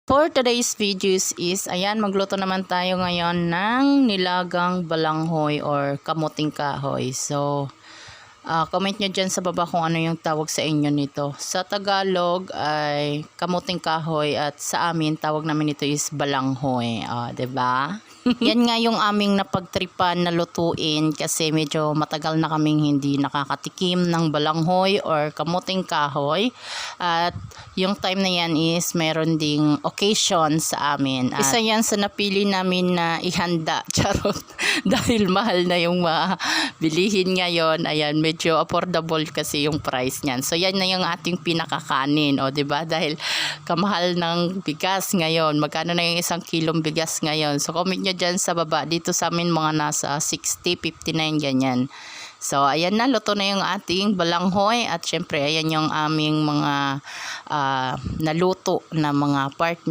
For today's videos is, ayan, magluto naman tayo ngayon ng nilagang balanghoy or kamuting kahoy. So, comment nyo dyan sa baba kung ano yung tawag sa inyo nito. Sa Tagalog ay kamuting kahoy at sa amin tawag namin ito is balanghoy. Diba? Yan nga yung aming napagtripan na lutuin kasi medyo matagal na kaming hindi nakakatikim ng balanghoy or kamuting kahoy. At yung time na yan is meron ding occasion sa amin. At isa yan sa napili namin na ihanda. Charot. Dahil mahal na yung mga bilihin ngayon. Ayan, medyo affordable kasi yung price niyan. So yan na yung ating pinakakanin. O diba? Dahil kamahal ng bigas ngayon. Magkano na yung 1 kilong bigas ngayon. So comment nyo dyan sa baba. Dito sa amin mga nasa 60, 59 ganyan. So ayan na, luto na yung ating balanghoy. At syempre ayan yung aming mga naluto na mga partner.